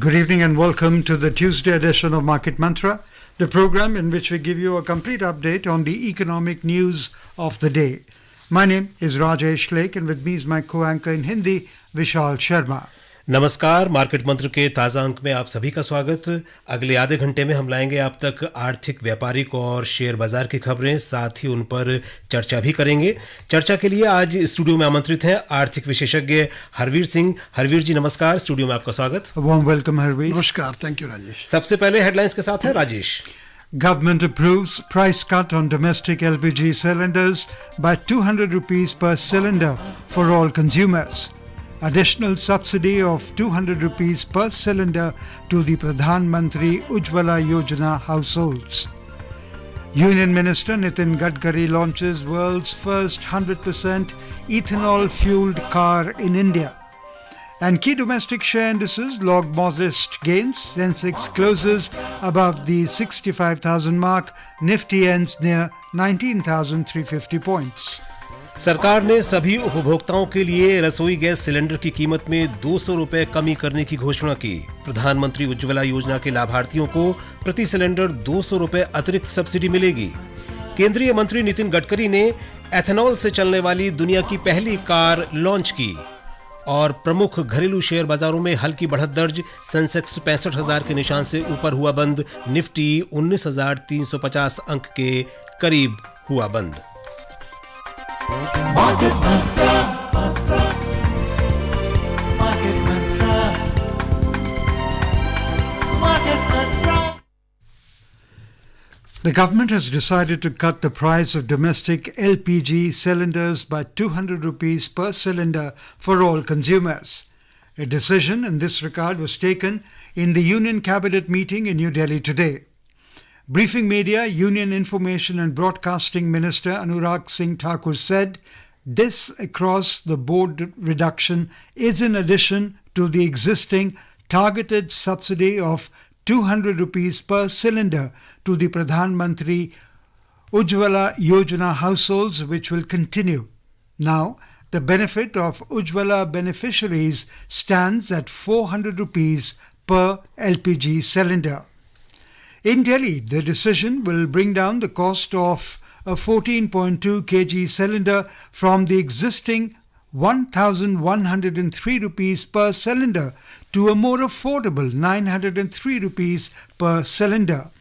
Good evening and welcome to the Tuesday edition of Market Mantra, the program in which we give you a complete update on the economic news of the day. My name is Rajesh Lake and with me is my co-anchor in Hindi, Vishal Sharma. नमस्कार, market मंत्र के ताज़ा अंक में आप सभी का स्वागत। अगले आधे घंटे में हम लाएंगे आप तक आर्थिक, व्यापारिक और शेयर बाजार की खबरें, साथ ही उन पर चर्चा भी करेंगे। चर्चा के लिए आज स्टूडियो में आमंत्रित हैं आर्थिक विशेषज्ञ हरवीर सिंह। हरवीर जी नमस्कार, स्टूडियो में आपका स्वागत। Warm welcome, Harveer. नमस्कार, थैंक यू राजेश। सबसे पहले हेडलाइंस के साथ है Rajesh. Government approves price cut on domestic LPG cylinders by 200 rupees per cylinder for all consumers. Additional subsidy of 200 rupees per cylinder to the Pradhan Mantri Ujjwala Yojana households. Union Minister Nitin Gadkari launches world's first 100% ethanol-fueled car in India. And key domestic share indices log modest gains. Sensex closes above the 65,000 mark. Nifty ends near 19,350 points. सरकार ने सभी उपभोक्ताओं के लिए रसोई gas cylinder की कीमत में 200 रुपए कमी करने की घोषणा की। प्रधानमंत्री उज्ज्वला योजना के लाभार्थियों को प्रति सिलेंडर 200 रुपए अतिरिक्त सब्सिडी मिलेगी। केंद्रीय मंत्री नितिन गडकरी ने एथेनॉल से चलने वाली दुनिया की पहली कार लॉन्च की। और प्रमुख घरेलू शेयर बाजारों में हल्की बढ़त दर्ज। सेंसेक्स 65,000 के निशान से ऊपर हुआ बंद। निफ्टी 19,350 अंक के करीब हुआ बंद। Market Mantra, Market Mantra, Market Mantra. The government has decided to cut the price of domestic LPG cylinders by 200 rupees per cylinder for all consumers. A decision in this regard was taken in the Union Cabinet meeting in New Delhi today. Briefing media, Union Information and Broadcasting Minister Anurag Singh Thakur said this across-the-board reduction is in addition to the existing targeted subsidy of 200 rupees per cylinder to the Pradhan Mantri Ujjwala Yojana households, which will continue. Now, the benefit of Ujjwala beneficiaries stands at 400 rupees per LPG cylinder. In Delhi, the decision will bring down the cost of a 14.2 kg cylinder from the existing 1,103 rupees per cylinder to a more affordable 903 rupees per cylinder.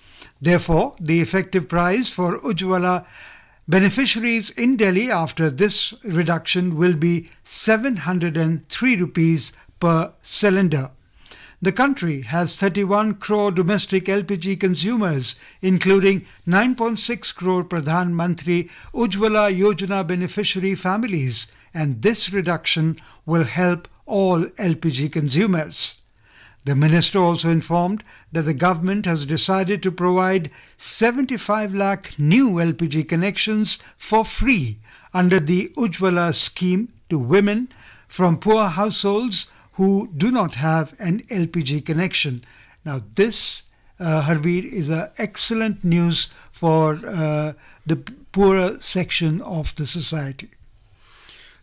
Therefore, the effective price for Ujjwala beneficiaries in Delhi after this reduction will be 703 rupees per cylinder. The country has 31 crore domestic LPG consumers, including 9.6 crore Pradhan Mantri Ujjwala Yojana beneficiary families, and this reduction will help all LPG consumers. The minister also informed that the government has decided to provide 75 lakh new LPG connections for free under the Ujjwala scheme to women from poor households who do not have an LPG connection. Now this, Harveer, is excellent news for the poorer section of the society.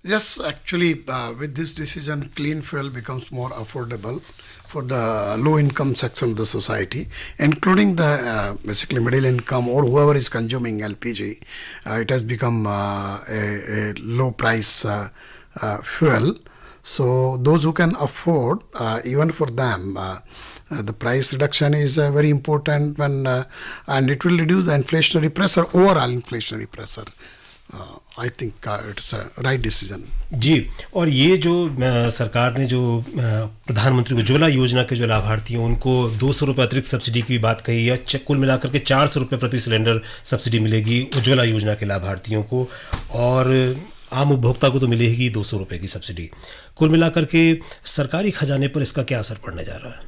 Yes, actually, with this decision, clean fuel becomes more affordable for the low-income section of the society, including the basically middle income or whoever is consuming LPG. It has become a low-price fuel. So those who can afford, even for them, the price reduction is very important and it will reduce the inflationary pressure, overall inflationary pressure. I think it's a right decision. जी, और ये जो सरकार ने जो प्रधानमंत्री उज्ज्वला योजना के जो लाभार्थी हैं उनको 200 रुपये अतिरिक्त सब्सिडी की बात कही है। कुल मिलाकर के 400 रुपये प्रति सिलेंडर सब्सिडी मिलेगी उज्ज्वला योजना के लाभार्थियों को, और आम उपभोक्ता को तो मिलेगी 200 रुपये की सब्सिडी। कुल मिलाकर के सरकारी खजाने पर इसका क्या असर पड़ने जा रहा है?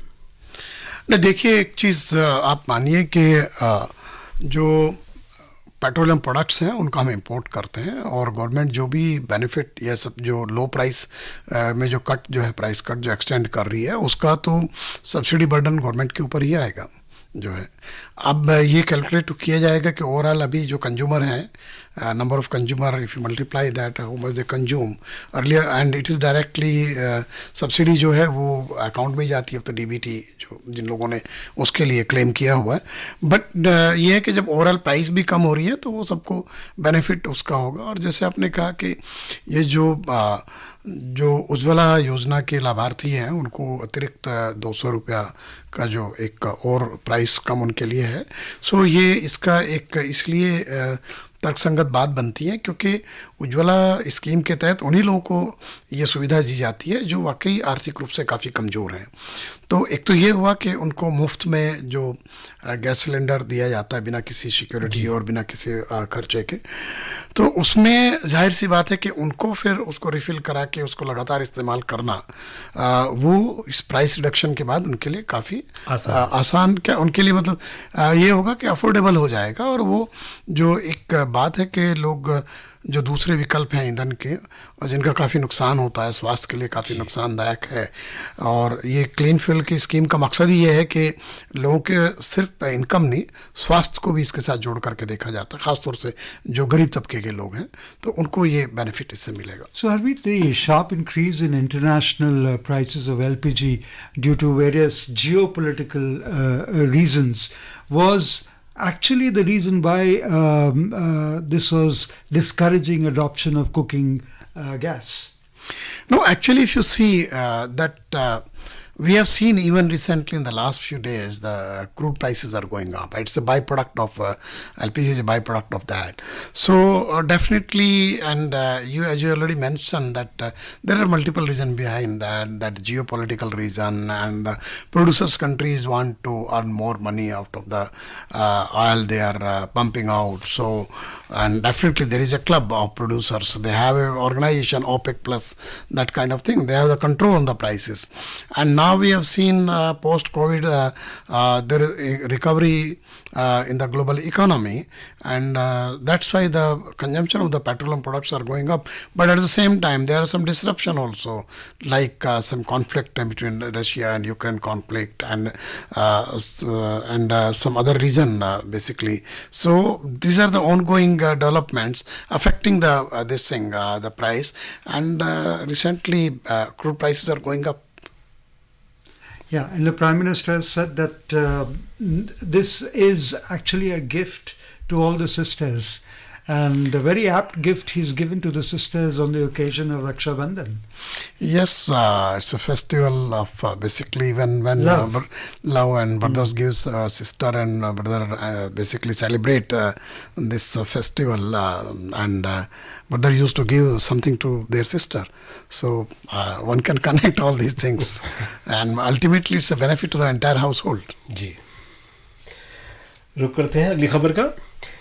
नहीं, देखिए, एक चीज़ आप मानिए कि जो पेट्रोलियम प्रोडक्ट्स हैं उनका हम इंपोर्ट करते हैं, और गवर्नमेंट जो भी बेनिफिट या सब जो लो प्राइस में जो कट जो है, प्राइस कट जो एक्सटेंड कर रही है, उसका तो सब्सिडी बर्डन गवर्नमेंट के ऊपर ही आएगा जो है। अब ये कैलकुलेट किया जाएगा कि ओवरऑल अभी जो कंज्यूमर हैं number of consumer, if you multiply that, how much they consume earlier, and it is directly subsidy जो है वो अकाउंट में जाती है, तो डीबीटी जो जिन लोगों ने उसके लिए क्लेम किया हुआ है. बट ये है कि जब ओवरऑल प्राइस भी कम हो रही है तो वो सबको बेनिफिट उसका होगा. और जैसे आपने कहा कि ये जो उज्ज्वला योजना के लाभार्थी हैं उनको अतिरिक्त 200 रुपया का जो एक और प्राइस कम उनके लिए है. सो ये इसका एक इसलिए तर्कसंगत बात बनती है क्योंकि उज्ज्वला स्कीम के तहत उन्हीं लोगों को ये सुविधा दी जाती है जो वाकई आर्थिक रूप से काफ़ी कमज़ोर हैं. तो एक तो ये हुआ कि उनको मुफ्त में जो गैस सिलेंडर दिया जाता है बिना किसी सिक्योरिटी और बिना किसी खर्चे के, तो उसमें जाहिर सी बात है कि उनको फिर उसको रिफ़िल करा के उसको लगातार इस्तेमाल करना वो इस प्राइस रिडक्शन के बाद उनके लिए काफ़ी आसान क्या उनके लिए मतलब ये होगा कि अफोर्डेबल हो जाएगा. और वो जो एक बात है कि लोग जो दूसरे विकल्प हैं ईंधन के और जिनका काफ़ी नुकसान होता है, स्वास्थ्य के लिए काफ़ी नुकसानदायक है. और ये क्लीन फ्यूल की स्कीम का मकसद ही ये है कि लोगों के सिर्फ इनकम नहीं, स्वास्थ्य को भी इसके साथ जोड़ करके देखा जाता है, ख़ासतौर से जो गरीब तबके के लोग हैं तो उनको ये बेनिफिट इससे मिलेगा. So Harmeet, the sharp increase in international prices of LPG due to various geopolitical reasons was actually the reason why this was discouraging adoption of cooking gas. No, actually, if you see we have seen even recently in the last few days, the crude prices are going up. It's a byproduct of LPG is a byproduct of that. So definitely, and as you already mentioned, that there are multiple reasons behind that geopolitical reason, and producers countries want to earn more money out of the oil they are pumping out. So, and definitely there is a club of producers. They have an organization, OPEC plus, that kind of thing. They have the control on the prices. And now we have seen post-COVID there is recovery in the global economy, and that's why the consumption of the petroleum products are going up. But at the same time, there are some disruption also, like some conflict between Russia and Ukraine conflict, and some other reason basically. So these are the ongoing developments affecting the price, and recently crude prices are going up. Yeah, and the Prime Minister has said that this is actually a gift to all the sisters, and a very apt gift he's given to the sisters on the occasion of Raksha Bandhan. Yes, it's a festival of basically when Love. Love and brothers gives sister and brother basically celebrate this festival, and brother used to give something to their sister. So one can connect all these things, and ultimately it's a benefit to the entire household. जी, रुक करते हैं अगली खबर का.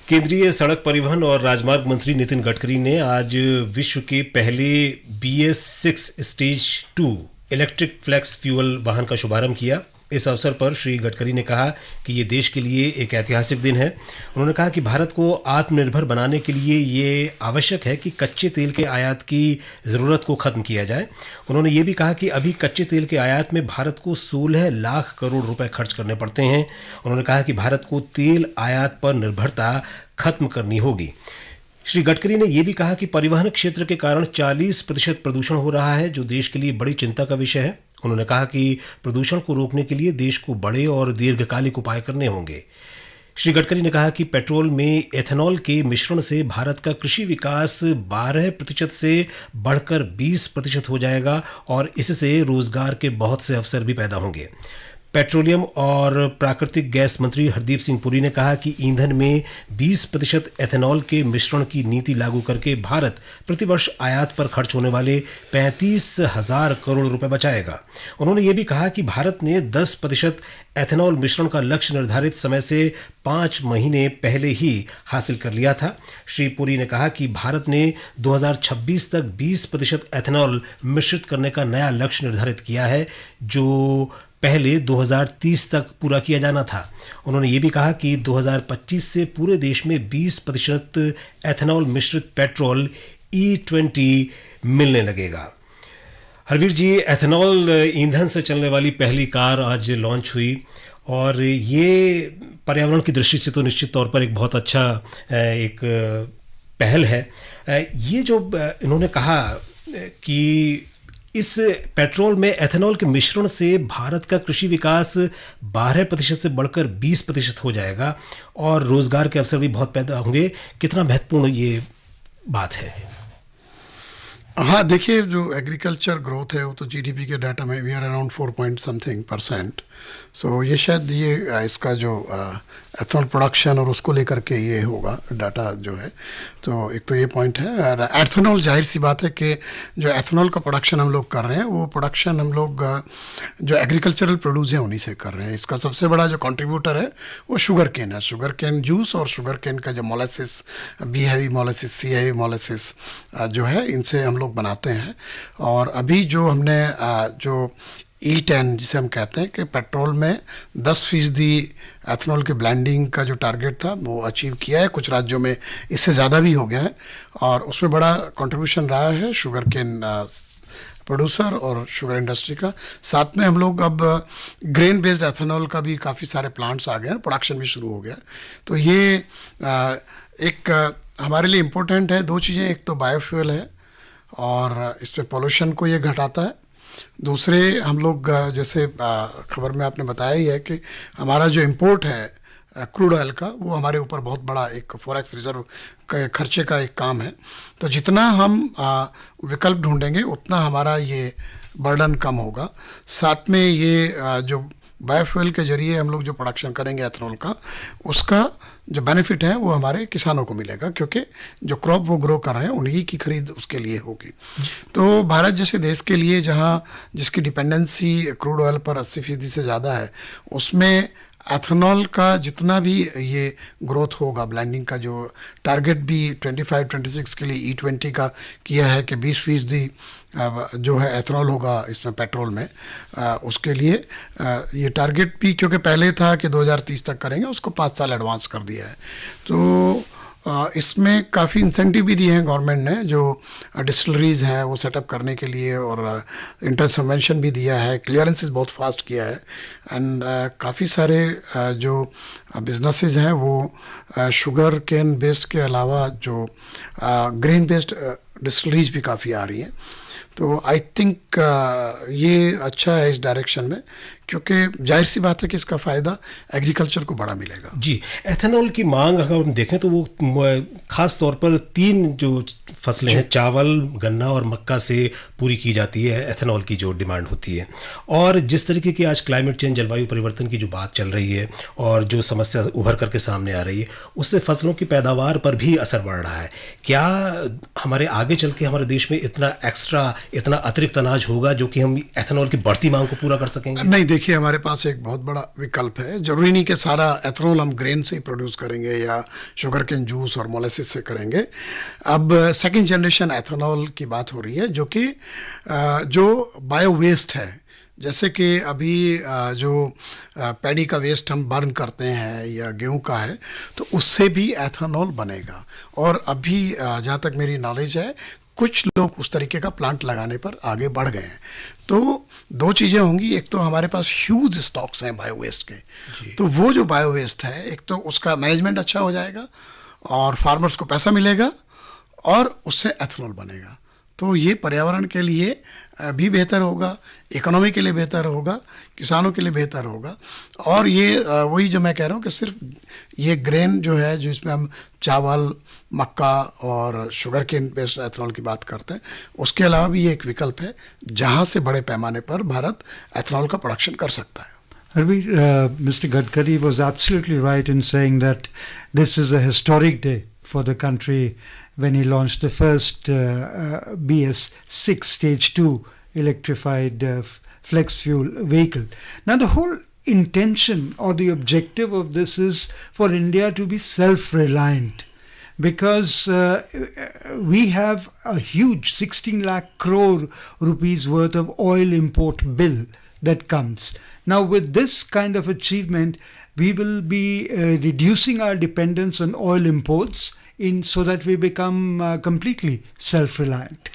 केंद्रीय सड़क परिवहन और राजमार्ग मंत्री नितिन गडकरी ने आज विश्व के पहले BS6 stage 2 electric flex fuel वाहन का शुभारंभ किया. इस अवसर पर श्री गडकरी ने कहा कि ये देश के लिए एक ऐतिहासिक दिन है. उन्होंने कहा कि भारत को आत्मनिर्भर बनाने के लिए ये आवश्यक है कि कच्चे तेल के आयात की ज़रूरत को ख़त्म किया जाए. उन्होंने ये भी कहा कि अभी कच्चे तेल के आयात में भारत को 16 लाख करोड़ रुपए खर्च करने पड़ते हैं. उन्होंने कहा कि भारत को तेल आयात पर निर्भरता खत्म करनी होगी. श्री गडकरी ने यह भी कहा कि परिवहन क्षेत्र के कारण 40% प्रदूषण हो रहा है, जो देश के लिए बड़ी चिंता का विषय है. उन्होंने कहा कि प्रदूषण को रोकने के लिए देश को बड़े और दीर्घकालिक उपाय करने होंगे. श्री गडकरी ने कहा कि पेट्रोल में एथेनॉल के मिश्रण से भारत का कृषि विकास 12% से बढ़कर 20% हो जाएगा और इससे रोजगार के बहुत से अवसर भी पैदा होंगे. पेट्रोलियम और प्राकृतिक गैस मंत्री हरदीप सिंह पुरी ने कहा कि ईंधन में 20% एथेनॉल के मिश्रण की नीति लागू करके भारत प्रतिवर्ष आयात पर खर्च होने वाले 35,000 करोड़ रुपए बचाएगा. उन्होंने ये भी कहा कि भारत ने 10% एथेनॉल मिश्रण का लक्ष्य निर्धारित समय से 5 महीने पहले ही हासिल कर लिया था. श्री पुरी ने कहा कि भारत ने 2026 तक 20% एथेनॉल मिश्रित करने का नया लक्ष्य निर्धारित किया है, जो पहले 2030 तक पूरा किया जाना था. उन्होंने ये भी कहा कि 2025 से पूरे देश में 20% एथेनॉल मिश्रित पेट्रोल E20 मिलने लगेगा. हरवीर जी, एथेनॉल ईंधन से चलने वाली पहली कार आज लॉन्च हुई और ये पर्यावरण की दृष्टि से तो निश्चित तौर पर एक बहुत अच्छा एक पहल है। ये जो इन्होंने कहा कि इस पेट्रोल में एथेनॉल के मिश्रण से भारत का कृषि विकास 12% से बढ़कर 20% हो जाएगा और रोजगार के अवसर भी बहुत पैदा होंगे, कितना महत्वपूर्ण ये बात है? हाँ, देखिए, जो एग्रीकल्चर ग्रोथ है वो तो जीडीपी के डाटा में we are around 4 point something %। So ये शायद ये इसका जो एथनॉल प्रोडक्शन और उसको लेकर के ये होगा डाटा जो है। तो एक तो ये पॉइंट है। और एथनॉल, जाहिर सी बात है कि जो एथनॉल का प्रोडक्शन हम लोग कर रहे हैं वो प्रोडक्शन हम लोग जो एग्रीकल्चरल प्रोड्यूस है उन्हीं से कर रहे हैं। इसका सबसे बड़ा जो कंट्रीब्यूटर है वो शुगर केन है। शुगर केन जूस और शुगर केन का जो मोलासिस, बी हैवी मोलासिस, सी हैवी मोलासिस जो है, इनसे हम लोग बनाते हैं। और अभी जो हमने जो E10 जिसे हम कहते हैं कि पेट्रोल में 10% एथनॉल के ब्लेंडिंग का जो टारगेट था वो अचीव किया है। कुछ राज्यों में इससे ज़्यादा भी हो गया है और उसमें बड़ा कंट्रीब्यूशन रहा है शुगर केन प्रोड्यूसर और शुगर इंडस्ट्री का। साथ में हम लोग अब ग्रेन बेस्ड एथेनॉल का भी काफ़ी सारे प्लांट्स आ गए हैं, प्रोडक्शन भी शुरू हो गया। तो ये एक हमारे लिए इम्पोर्टेंट है। दो चीज़ें, एक तो बायोफ्यूल है और इसमें पोल्यूशन को ये घटाता है। दूसरे, हम लोग जैसे खबर में आपने बताया ही है कि हमारा जो इम्पोर्ट है क्रूड ऑयल का, वो हमारे ऊपर बहुत बड़ा एक फॉरेक्स रिजर्व का खर्चे का एक काम है। तो जितना हम विकल्प ढूंढेंगे उतना हमारा ये बर्डन कम होगा। साथ में ये जो बायोफ्यूल के जरिए हम लोग जो प्रोडक्शन करेंगे एथनॉल का, उसका जो बेनिफिट है वो हमारे किसानों को मिलेगा, क्योंकि जो क्रॉप वो ग्रो कर रहे हैं उन्हीं की खरीद उसके लिए होगी। तो भारत जैसे देश के लिए, जहाँ जिसकी डिपेंडेंसी क्रूड ऑयल पर 80% से ज़्यादा है, उसमें एथनॉल का जितना भी ये ग्रोथ होगा, ब्लेंडिंग का जो टारगेट भी 25-26 के लिए E20 का किया है कि 20% जो है एथनॉल होगा इसमें पेट्रोल में, उसके लिए ये टारगेट भी, क्योंकि पहले था कि 2030 तक करेंगे, उसको 5 साल एडवांस कर दिया है। तो इसमें काफ़ी इंसेंटिव भी दिए हैं गवर्नमेंट ने, जो डिस्टिलरीज़ हैं वो सेटअप करने के लिए, और इंटर सबवेंशन भी दिया है, क्लियरेंसेस बहुत फास्ट किया है। एंड काफ़ी सारे जो बिजनेसेस हैं वो शुगर केन बेस्ड के अलावा जो ग्रेन बेस्ड डिस्टिलरीज भी काफ़ी आ रही हैं। तो आई थिंक ये अच्छा है इस डायरेक्शन में, क्योंकि जाहिर सी बात है कि इसका फ़ायदा एग्रीकल्चर को बड़ा मिलेगा। जी, एथेनॉल की मांग अगर हम देखें तो वो ख़ास तौर पर 3 जो फसलें हैं, चावल, गन्ना और मक्का से पूरी की जाती है एथेनॉल की जो डिमांड होती है। और जिस तरीके की आज क्लाइमेट चेंज, जलवायु परिवर्तन की जो बात चल रही है और जो समस्या उभर करके सामने आ रही है, उससे फसलों की पैदावार पर भी असर बढ़ रहा है। क्या हमारे आगे चल के हमारे देश में इतना अतिरिक्त अनाज होगा जो कि हम एथेनॉल की बढ़ती मांग को पूरा कर सकेंगे? नहीं, देखिए, हमारे पास एक बहुत बड़ा विकल्प है। जरूरी नहीं कि सारा एथेनॉल हम ग्रेन से ही प्रोड्यूस करेंगे या शुगर केन जूस और मोलासिस से करेंगे। अब सेकंड जनरेशन एथेनॉल की बात हो रही है, जो कि जो बायो वेस्ट है, जैसे कि अभी जो पैडी का वेस्ट हम बर्न करते हैं या गेहूं का है, तो उससे भी एथेनॉल बनेगा। और अभी जहाँ तक मेरी नॉलेज है, कुछ लोग उस तरीके का प्लांट लगाने पर आगे बढ़ गए हैं। तो 2 चीज़ें होंगी, एक तो हमारे पास ह्यूज स्टॉक्स हैं बायो वेस्ट के, तो वो जो बायो वेस्ट है, एक तो उसका मैनेजमेंट अच्छा हो जाएगा और फार्मर्स को पैसा मिलेगा और उससे एथेनॉल बनेगा। तो ये पर्यावरण के लिए भी बेहतर होगा, इकोनॉमी के लिए बेहतर होगा, किसानों के लिए बेहतर होगा। और ये वही जो मैं कह रहा हूँ कि सिर्फ ये ग्रेन जो है, जो इसमें हम चावल, मक्का और शुगर केन बेस्ड एथेनॉल की बात करते हैं, उसके अलावा भी ये एक विकल्प है जहाँ से बड़े पैमाने पर भारत एथेनॉल का प्रोडक्शन कर सकता है। Mr. Gadkari was absolutely right in saying that this is a historic day for the country when he launched the first BS6 Stage 2 electrified flex fuel vehicle. Now, the whole intention or the objective of this is for India to be self-reliant, because we have a huge 16 lakh crore rupees worth of oil import bill that comes. Now, with this kind of achievement, we will be reducing our dependence on oil imports so that we become completely self-reliant.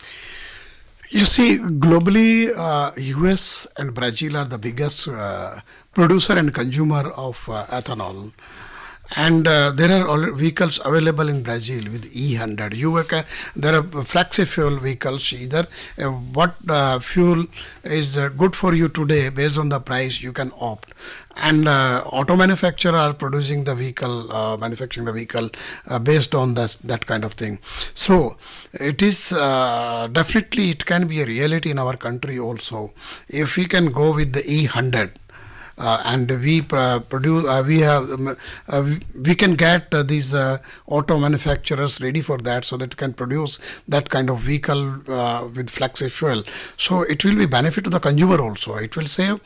You see, globally, US and Brazil are the biggest producer and consumer of ethanol. And there are vehicles available in Brazil with E100. There are flexi fuel vehicles. Either what fuel is good for you today, based on the price, you can opt. And auto manufacturer are producing the vehicle, manufacturing the vehicle based on that kind of thing. So it is definitely, it can be a reality in our country also. If we can go with the E100, and we we can get these auto manufacturers ready for that, so that can produce that kind of vehicle with flexi fuel. So it will be benefit to the consumer also. It will save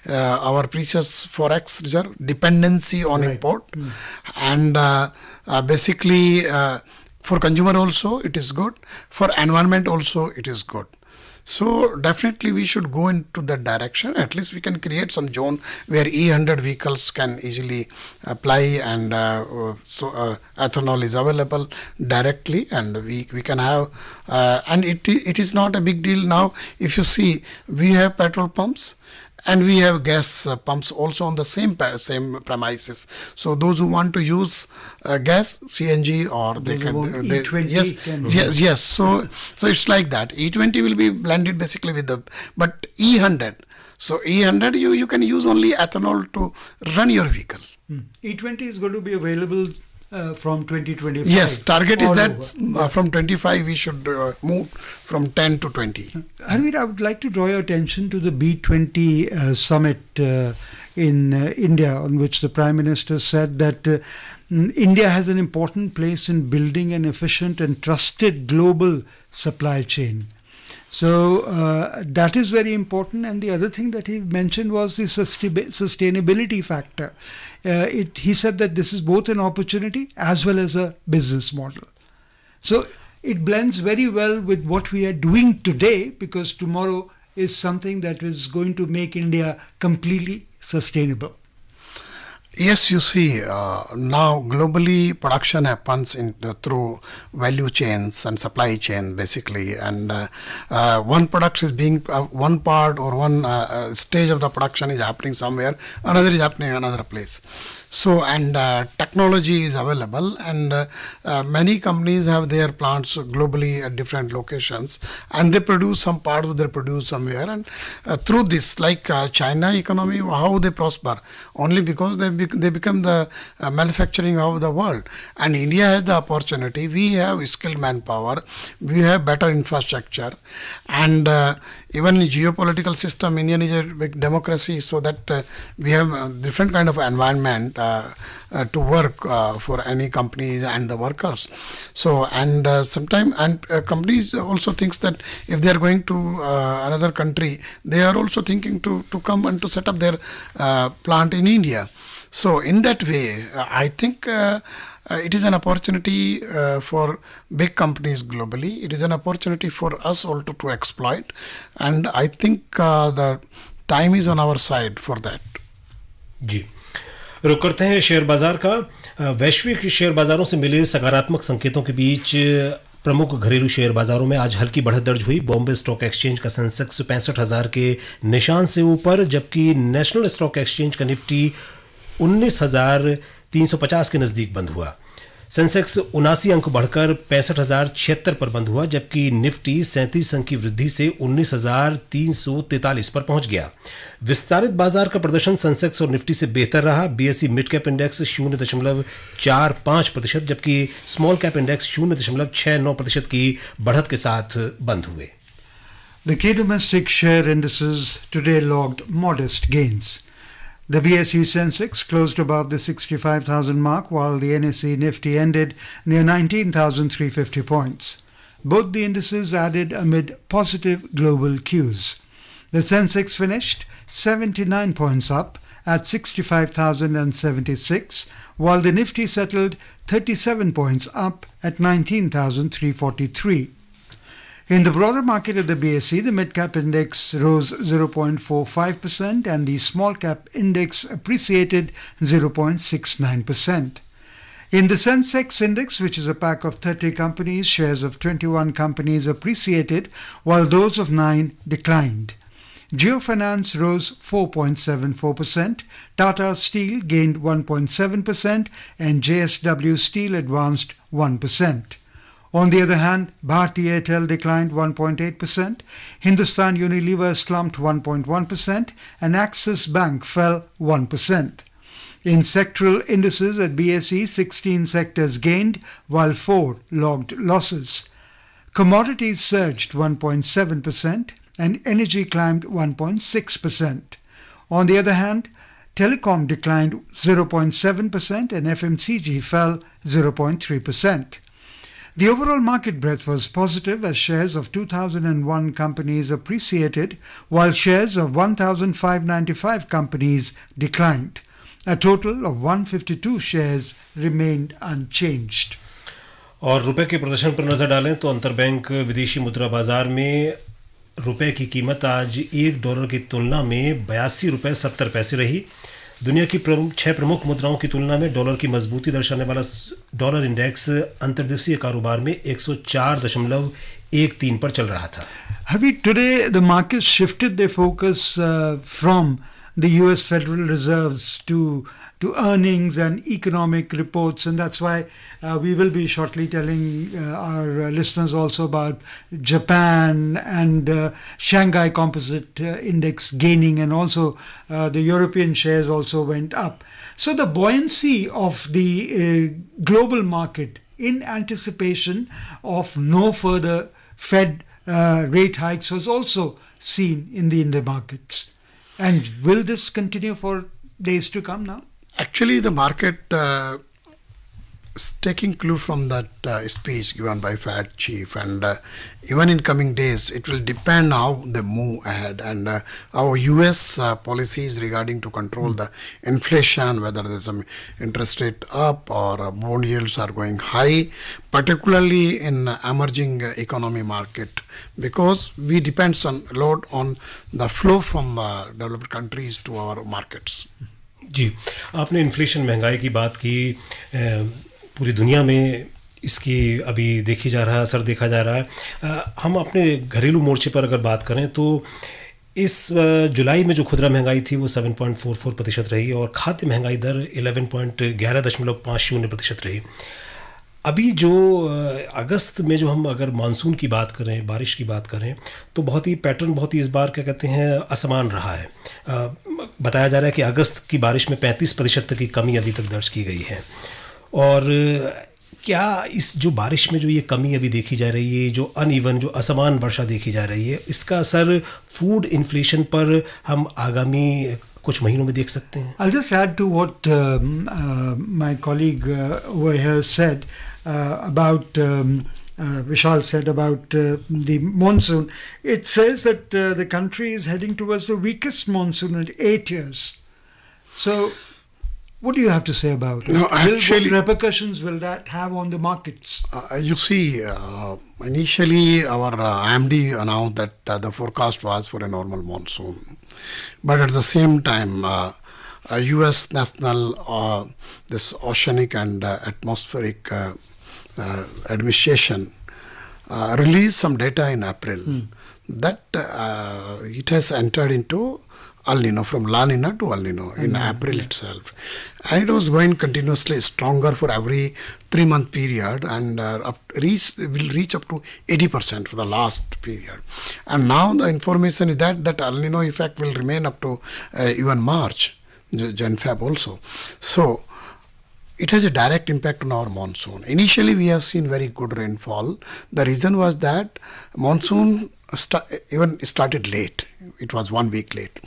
our precious forex reserve dependency on import, and basically for consumer also it is good, for environment also it is good. So definitely we should go into that direction. At least we can create some zone where E100 vehicles can easily apply, and ethanol is available directly, and we can have, and it is not a big deal now. If you see, we have petrol pumps and we have gas pumps also on the same premises. So those who want to use gas, CNG, or they can E20 yes. So it's like that. E20 will be blended basically with the, but E100. So E100 you can use only ethanol to run your vehicle. E20 is going to be available from 2025. Yes, target is that over. From 25 we should move from 10 to 20. Harveer, I would like to draw your attention to the B20 summit in India, on which the Prime Minister said that India has an important place in building an efficient and trusted global supply chain. So that is very important. And the other thing that he mentioned was the sustainability factor. He said that this is both an opportunity as well as a business model. So it blends very well with what we are doing today, because tomorrow is something that is going to make India completely sustainable. Yes, you see, now globally production happens through value chains and supply chain basically, and one product is being one part or one stage of the production is happening somewhere, another is happening in another place. So, and technology is available, and many companies have their plants globally at different locations, and they produce some parts of their produce somewhere, and through this, like China economy, how they prosper, only because they become the manufacturing of the world. And India has the opportunity. We have skilled manpower, we have better infrastructure, and even in geopolitical system, Indian is a big democracy, so that we have a different kind of environment to work for any companies and the workers. So, and sometimes, and companies also thinks that if they are going to another country, they are also thinking to come and to set up their plant in India. So in that way, I think it is an opportunity for big companies globally. It is an opportunity for us also to exploit, and I think the time is on our side for that. जी, रुक करते हैं share बाजार का। वैश्विक share बाजारों से मिले सकारात्मक संकेतों के बीच प्रमुख घरेलू शेयर बाजारों में आज हल्की बढ़त दर्ज हुई। बॉम्बे स्टॉक एक्सचेंज का सेंसेक्स 65,000 के निशान से ऊपर, जबकि नेशनल स्टॉक एक्सचेंज का निफ्टी 19,350 के नजदीक बंद हुआ। सेंसेक्स 79 अंक बढ़कर 65,076 पर बंद हुआ, जबकि निफ्टी 37 अंक की वृद्धि से 19,343 पर पहुंच गया। विस्तारित बाजार का प्रदर्शन सेंसेक्स और निफ्टी से बेहतर रहा। बीएसई मिड कैप इंडेक्स 0.45%, जबकि स्मॉल कैप इंडेक्स 0.69% की बढ़त के साथ बंद हुए। The key domestic share indices today logged modest gains. The BSE Sensex closed above the 65,000 mark, while the NSE Nifty ended near 19,350 points. Both the indices added amid positive global cues. The Sensex finished 79 points up at 65,076, while the Nifty settled 37 points up at 19,343. In the broader market of the BSE, the mid-cap index rose 0.45% and the small-cap index appreciated 0.69%. In the Sensex index, which is a pack of 30 companies, shares of 21 companies appreciated, while those of 9 declined. Geofinance rose 4.74%, Tata Steel gained 1.7%, and JSW Steel advanced 1%. On the other hand, Bharti Airtel declined 1.8%, Hindustan Unilever slumped 1.1%, and Axis Bank fell 1%. In sectoral indices at BSE, 16 sectors gained while 4 logged losses. Commodities surged 1.7% and energy climbed 1.6%. On the other hand, telecom declined 0.7% and FMCG fell 0.3%. The overall market breadth was positive as shares of 2001 companies appreciated while shares of 1595 companies declined. A total of 152 shares remained unchanged. और रुपए के प्रदर्शन पर नजर डालें तो अंतरबैंक विदेशी मुद्रा बाजार में रुपए की कीमत आज $1 की तुलना में 82 रुपए 70 पैसे रही। दुनिया की 6 प्रमुख मुद्राओं की तुलना में डॉलर की मजबूती दर्शाने वाला डॉलर इंडेक्स अंतर्दिवसीय कारोबार में 104.13 पर चल रहा था। Habib, today the markets shifted their focus from the US Federal Reserve's to earnings and economic reports, and that's why we will be shortly telling our listeners also about Japan and Shanghai Composite Index gaining, and also the European shares also went up. So the buoyancy of the global market in anticipation of no further Fed rate hikes was also seen in the Indian markets. And will this continue for days to come now? Actually, the market is taking clue from that speech given by Fed chief, and even in coming days, it will depend how they move ahead, and our U.S. policies regarding to control the inflation, whether there's some interest rate up or bond yields are going high, particularly in emerging economy market, because we depends a lot on the flow from developed countries to our markets. जी, आपने inflation महंगाई की बात की। पूरी दुनिया में इसकी अभी देखी जा रहा है, असर देखा जा रहा है। हम अपने घरेलू मोर्चे पर अगर बात करें तो इस जुलाई में जो खुदरा महंगाई थी वो 7.44% रही और खाद्य महंगाई दर 11.50% रही। अभी जो अगस्त में जो हम अगर मानसून की बात करें, बारिश की बात करें, तो बहुत ही पैटर्न बहुत ही इस बार क्या कहते हैं असमान रहा है। बताया जा रहा है कि अगस्त की बारिश में 35% तक की कमी अभी तक दर्ज की गई है। और क्या इस जो बारिश में जो ये कमी अभी देखी जा रही है, जो अनइवन जो असमान वर्षा देखी जा रही है, इसका असर फूड इन्फ्लेशन पर हम आगामी कुछ महीनों में देख सकते हैं? I'll just add to what my colleague over here said about Vishal said about the monsoon. It says that the country is heading towards the weakest monsoon in 8 years. So, what do you have to say about it? No, actually, what repercussions will that have on the markets? You see, initially our IMD announced that the forecast was for a normal monsoon. But at the same time, U.S. National this Oceanic and Atmospheric Administration released some data in April that it has entered into El Nino, from La Nina to El Nino in April itself. And it was going continuously stronger for every 3-month period, and will reach up to 80% for the last period. And now the information is that El Nino effect will remain up to even March, Jan Feb also. So it has a direct impact on our monsoon. Initially we have seen very good rainfall. The reason was that monsoon even started late. It was 1 week late.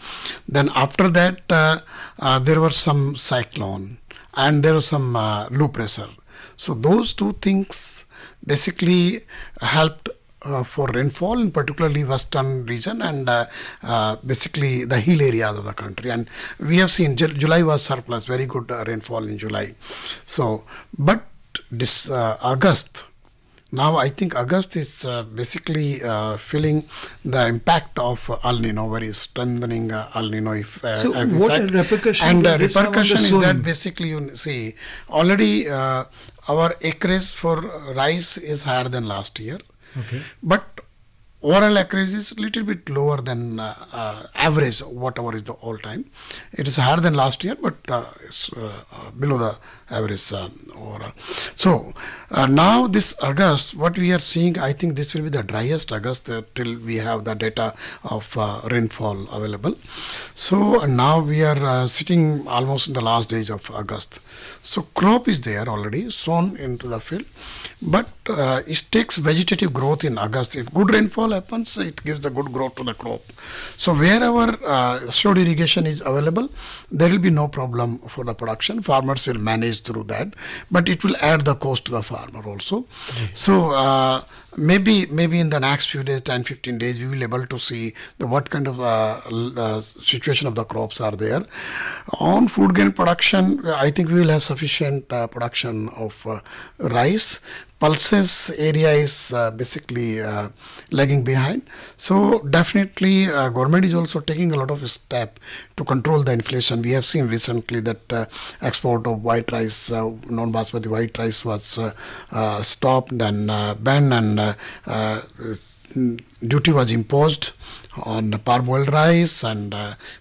Then after that there was some cyclone and there was some low pressure. So those two things basically helped for rainfall in particularly western region and basically the hill areas of the country. And we have seen July was surplus, very good rainfall in July. So, but this August, now I think August is basically feeling the impact of El Nino, very strengthening El Nino effect. So what a repercussion and will the this have on the repercussion is sowing? that basically you see already our acreage for rice is higher than last year. Okay. But overall acreage is a little bit lower than average, whatever is the all time. It is higher than last year, but it's below the average overall. So now this August, what we are seeing, I think this will be the driest August till we have the data of rainfall available. So now we are sitting almost in the last days of August. So crop is there already sown into the field, but it takes vegetative growth in August. If good rainfall happens, it gives the good growth to the crop. So wherever short irrigation is available, there will be no problem for the production. Farmers will manage through that, but it will add the cost to the farmer also. So maybe in the next few days, 10-15 days, we will able to see what kind of situation of the crops are there. On food grain production, I think we will have sufficient production of rice. Pulses area is basically lagging behind. So definitely government is also taking a lot of step to control the inflation. We have seen recently that export of white rice, non-basmati white rice was stopped, then banned, and duty was imposed on parboiled rice, and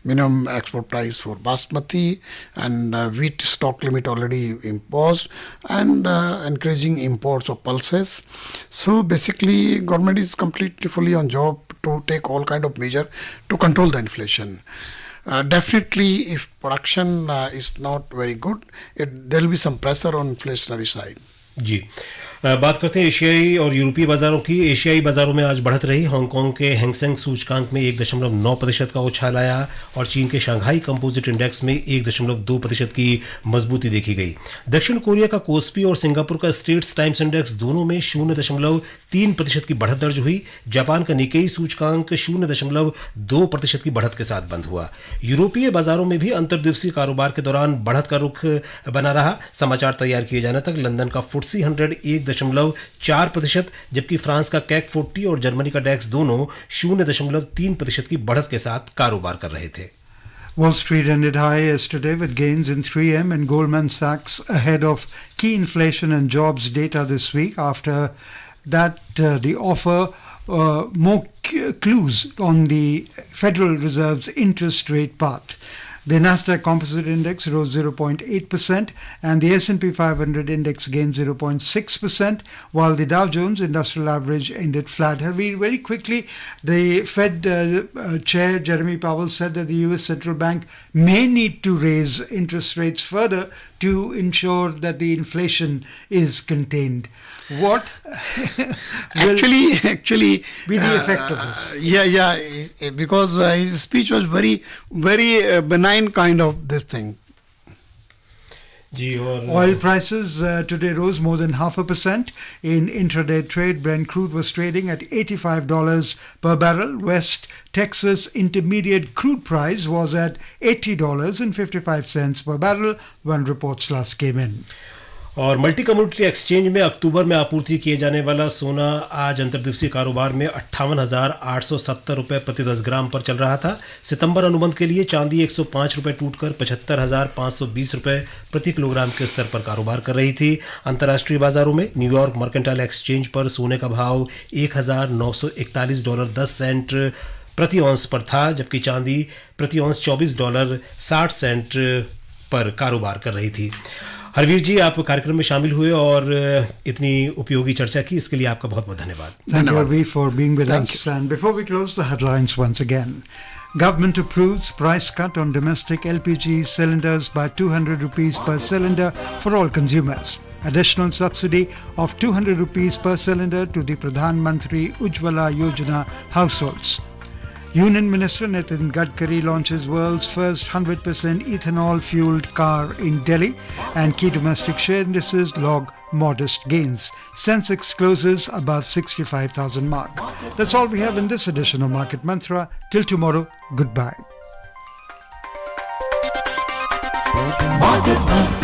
minimum export price for basmati, and wheat stock limit already imposed, and increasing imports of pulses. So basically government is completely fully on job to take all kind of measure to control the inflation. Definitely if production is not very good, there will be some pressure on inflationary side. जी बात करते हैं एशियाई और यूरोपीय बाजारों की। एशियाई बाजारों में आज बढ़त रही। हांगकांग के हैंगसेंग सूचकांक में 1.9% का उछाल आया और चीन के शंघाई कंपोजिट इंडेक्स में 1.2% की मजबूती देखी गई। दक्षिण कोरिया का कोस्पी और सिंगापुर का स्ट्रेट्स टाइम्स इंडेक्स दोनों में 0.3% की बढ़त दर्ज हुई। जापान का निकेई सूचकांक 0.2% की बढ़त के साथ बंद हुआ। यूरोपीय बाजारों में भी अंतर्दिवसीय कारोबार के दौरान बढ़त का रुख बना रहा। समाचार तैयार किए जाने तक लंदन का FTSE 100 1.4%, जबकि फ्रांस का कैक 40 और जर्मनी का डेक्स दोनों 0.3% की बढ़त के साथ कारोबार कर रहे थे। Wall Street ended high yesterday with gains in 3M and Goldman Sachs ahead of key inflation and jobs data this week. After that, they offer more clues on the Federal Reserve's interest rate path. The Nasdaq Composite Index rose 0.8% and the S&P 500 Index gained 0.6%, while the Dow Jones Industrial Average ended flat. Very quickly, the Fed Chair Jeremy Powell said that the US Central Bank may need to raise interest rates further to ensure that the inflation is contained. What actually be the effect of this? Because his speech was very benign kind of this thing. Oil prices today rose more than 0.5% in intraday trade. Brent crude was trading at $85 per barrel. West Texas Intermediate crude price was at $80.55 per barrel when reports last came in. और multi commodity exchange में अक्टूबर में आपूर्ति किए जाने वाला सोना आज अंतर्दिवसीय कारोबार में 58,870 रुपये प्रति 10 ग्राम पर चल रहा था। सितंबर अनुबंध के लिए चांदी 105 रुपये टूटकर 75,520 रुपये प्रति किलोग्राम के स्तर पर कारोबार कर रही थी। अंतर्राष्ट्रीय बाजारों में न्यूयॉर्क मर्केंटाइल एक्सचेंज पर सोने का भाव $1,941.10 प्रति औंस पर था, जबकि चांदी प्रति औंस $24.60 पर कारोबार कर रही थी। हरवीर जी, आप कार्यक्रम में शामिल हुए और इतनी उपयोगी चर्चा की, इसके लिए आपका बहुत बहुत धन्यवाद। Thank you, Harveer, for being with us. And before we close, the headlines once again. Government approves price cut on domestic LPG cylinders by 200 rupees per cylinder for all consumers. Additional subsidy of 200 rupees per cylinder to the Pradhan Mantri Ujjwala Yojana households. Union Minister Nitin Gadkari launches world's first 100% ethanol-fueled car in Delhi, and key domestic share indices log modest gains. Sensex closes above 65,000 mark. That's all we have in this edition of Market Mantra. Till tomorrow, goodbye. Market Mantra.